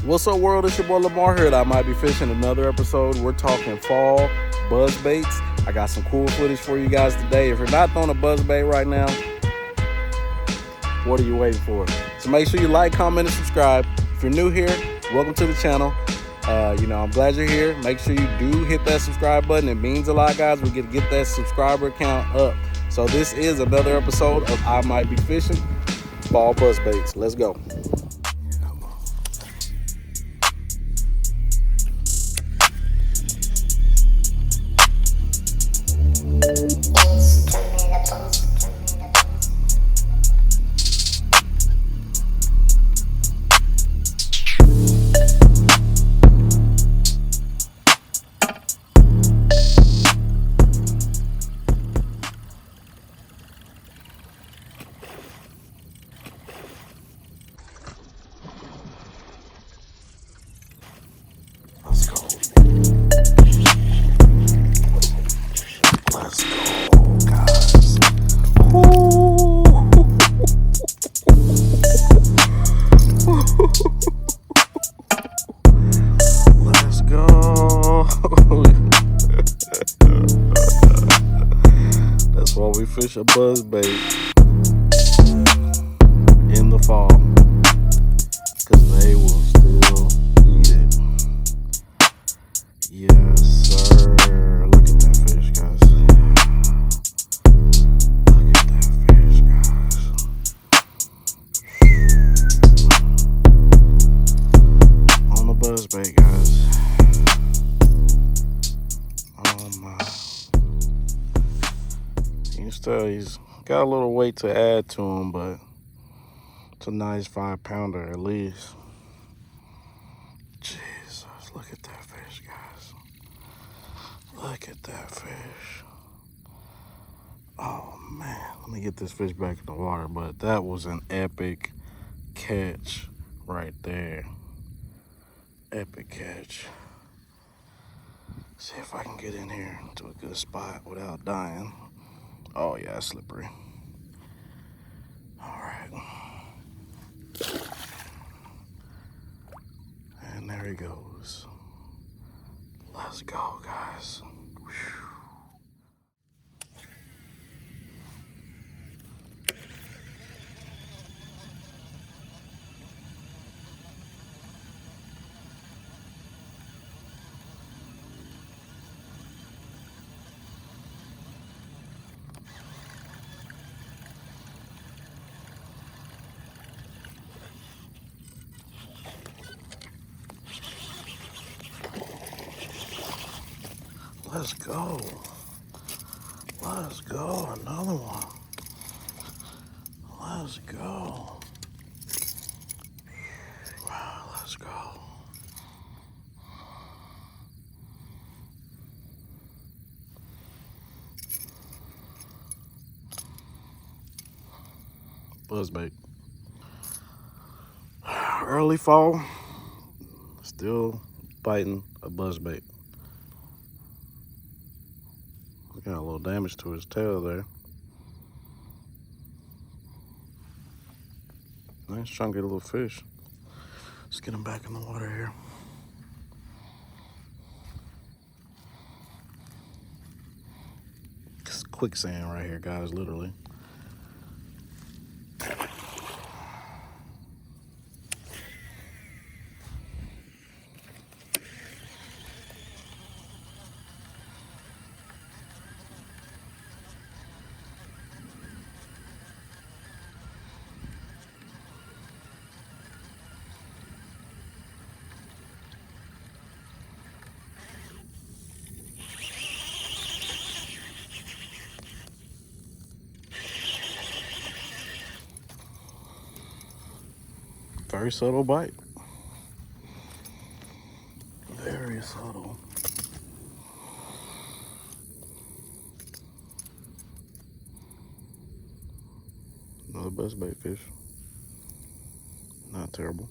What's up, world? It's your boy Lamar here. I might be fishing another episode. We're talking fall buzz baits. I got some cool footage for you guys today. If you're not throwing a buzz bait right now, what are you waiting for? So make sure you like, comment, and subscribe. If you're new here, welcome to the channel. I'm glad you're here. Make sure you do hit that subscribe button. It means a lot, guys. We get to get that subscriber count up. So this is another episode of I Might Be Fishing Fall Buzz Baits. Let's go. Let's go, guys. Let's go. That's why we fish a buzz bait in the fall, because they will still eat it. Yes, sir. Look at that fish, guys. Look at that fish, guys. On the buzz bait, guys. Oh my. You can tell he's got a little weight to add to him, but it's a nice 5-pounder at least. Jesus, look at that fish, guys. Look at that fish. Oh man, let me get this fish back in the water, but that was an epic catch right there. Epic catch. See if I can get in here to a good spot without dying. Oh yeah, it's slippery. All right. And there he goes. Let's go, guys. Whew. Let's go. Let's go. Another one. Let's go. Wow, let's go. Buzzbait. Early fall. Still biting a buzzbait. Got a little damage to his tail there. Nice chunky little fish. Let's get him back in the water here. It's quicksand right here, guys, literally. Very subtle bite. Very subtle. Another buzzbait fish. Not terrible.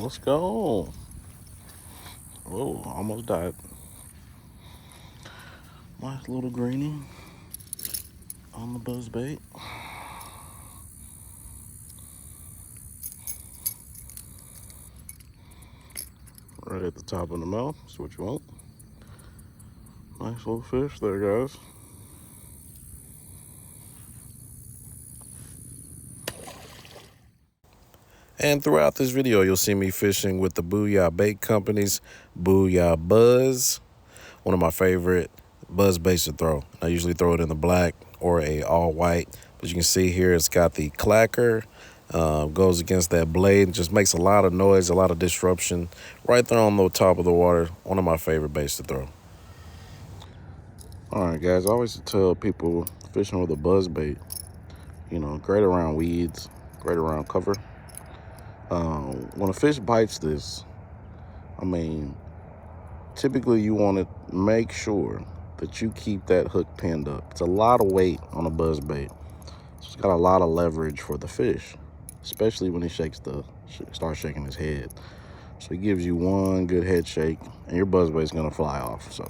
Let's go. Whoa, almost died. Nice little greenie on the buzz bait. Right at the top of the mouth, that's what you want. Nice little fish there, guys. And throughout this video, you'll see me fishing with the Booyah Bait Company's Booyah Buzz, one of my favorite buzz baits to throw. I usually throw it in the black or a all white, but you can see here it's got the clacker, goes against that blade, just makes a lot of noise, a lot of disruption right there on the top of the water. One of my favorite baits to throw. All right, guys, I always tell people fishing with a buzz bait, you know, great around weeds, great around cover. When a fish bites this, I mean, typically you want to make sure that you keep that hook pinned up. It's a lot of weight on a buzz bait. So it's got a lot of leverage for the fish, especially when he starts shaking his head. So he gives you one good head shake and your buzz bait's gonna fly off. So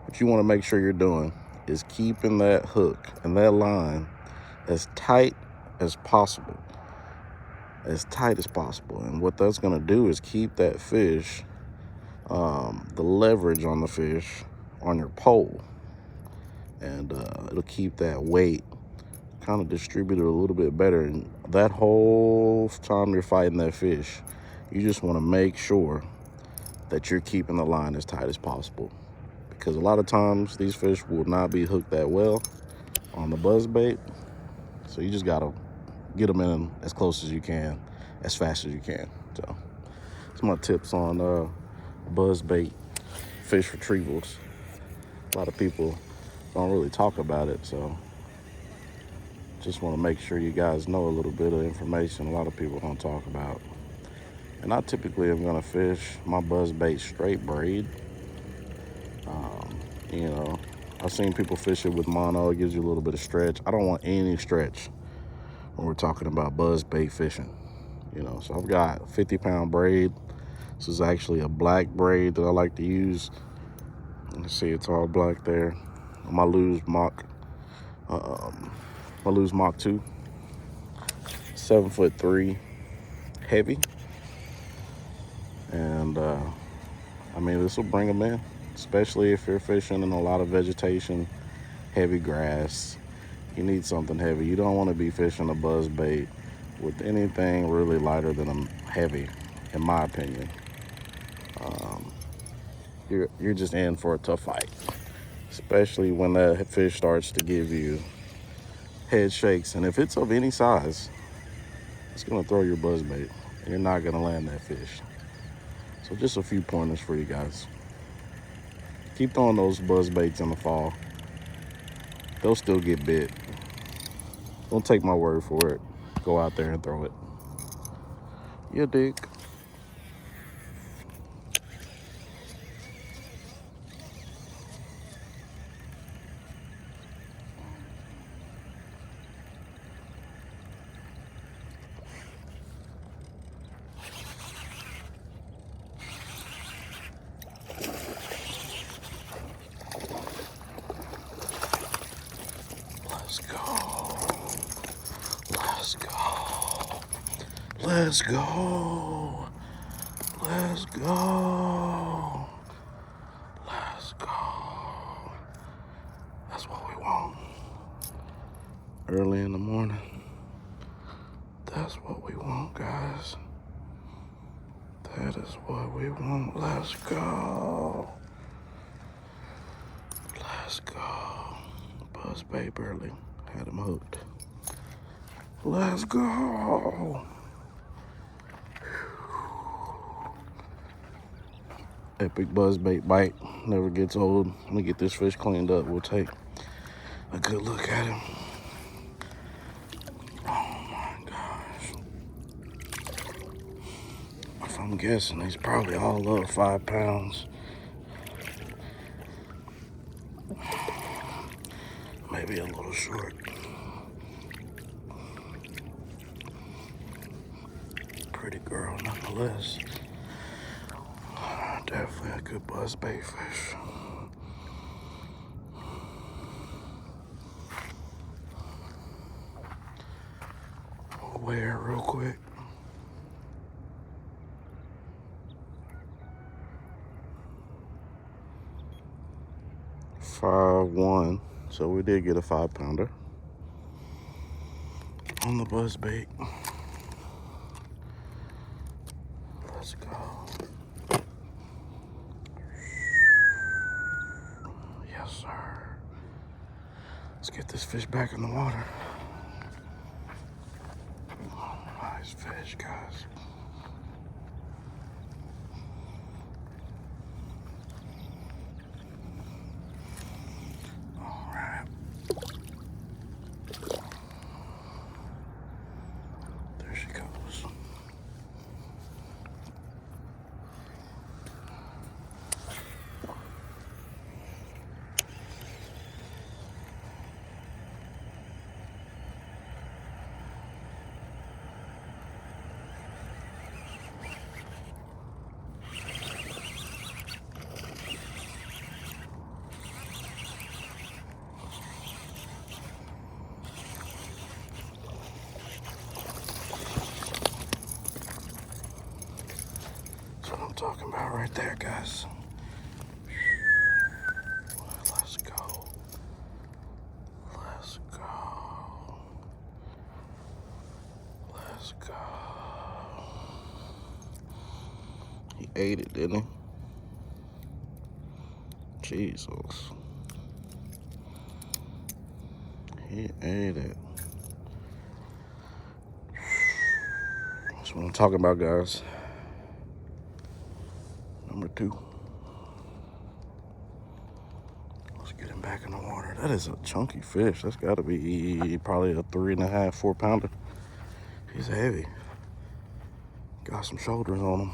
what you want to make sure you're doing is keeping that hook and that line as tight as possible. As tight as possible. And what that's going to do is keep that fish, the leverage on the fish on your pole, and it'll keep that weight kind of distributed a little bit better. And that whole time you're fighting that fish, you just want to make sure that you're keeping the line as tight as possible, because a lot of times these fish will not be hooked that well on the buzz bait. So you just got to get them in as close as you can, as fast as you can. So that's my tips on buzz bait fish retrievals. A lot of people don't really talk about it, so just want to make sure you guys know a little bit of information a lot of people don't talk about. And I typically am going to fish my buzz bait straight braid. You know, I've seen people fish it with mono. It gives you a little bit of stretch. I don't want any stretch when we're talking about buzz bait fishing, you know. So I've got 50-pound braid. This is actually a black braid that I like to use. You can see it's all black there. My Lose Mach 2, 7'3", heavy, and I mean, this will bring them in, especially if you're fishing in a lot of vegetation, heavy grass. You need something heavy. You don't want to be fishing a buzz bait with anything really lighter than a heavy, in my opinion. You're just in for a tough fight, especially when that fish starts to give you head shakes. And if it's of any size, it's gonna throw your buzz bait and you're not gonna land that fish. So just a few pointers for you guys. Keep throwing those buzz baits in the fall. They'll still get bit. Don't take my word for it. Go out there and throw it. You dig? Let's go. Let's go. Let's go. Let's go. Let's go. That's what we want. Early in the morning. That's what we want, guys. That is what we want. Let's go. Let's go. Buzz bait barely had him hooked. Let's go. Epic buzz bait bite. Never gets old. Let me get this fish cleaned up. We'll take a good look at him. Oh my gosh. If I'm guessing, he's probably all up 5 pounds. Maybe a little short. pretty girl nonetheless. Definitely a good buzzbait fish. We'll weigh her real quick. 5'1", so we did get a 5-pounder on the buzzbait. Let's go. Yes, sir. Let's get this fish back in the water. Nice fish, guys. All right. There she goes. That's what I'm talking about right there, guys. Let's go. Let's go. Let's go. He ate it, didn't he? Jesus. He ate it. That's what I'm talking about, guys. Number 2. Let's get him back in the water. That is a chunky fish. That's got to be probably a 3.5, 4-pounder. He's heavy. Got some shoulders on him.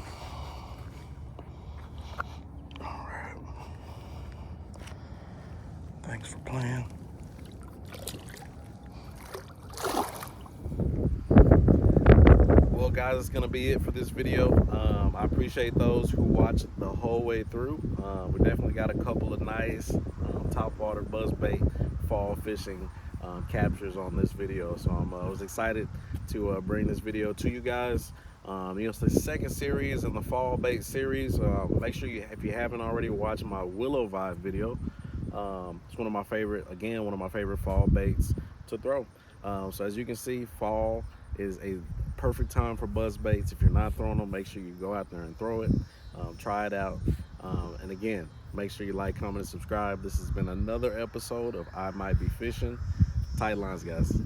All right. Thanks for playing. Well, guys, it's gonna be it for this video. I appreciate those who watched the whole way through. We definitely got a couple of nice topwater buzzbait fall fishing captures on this video, so I was excited to bring this video to you guys. It's the second series in the fall bait series. Make sure you, if you haven't already, watch my Willow Vibe video. It's one of my favorite fall baits to throw. So as you can see, fall is a perfect time for buzz baits. If you're not throwing them, make sure you go out there and throw it. Try it out. And again, make sure you like, comment, and subscribe. This has been another episode of I Might Be Fishing. Tight lines, guys.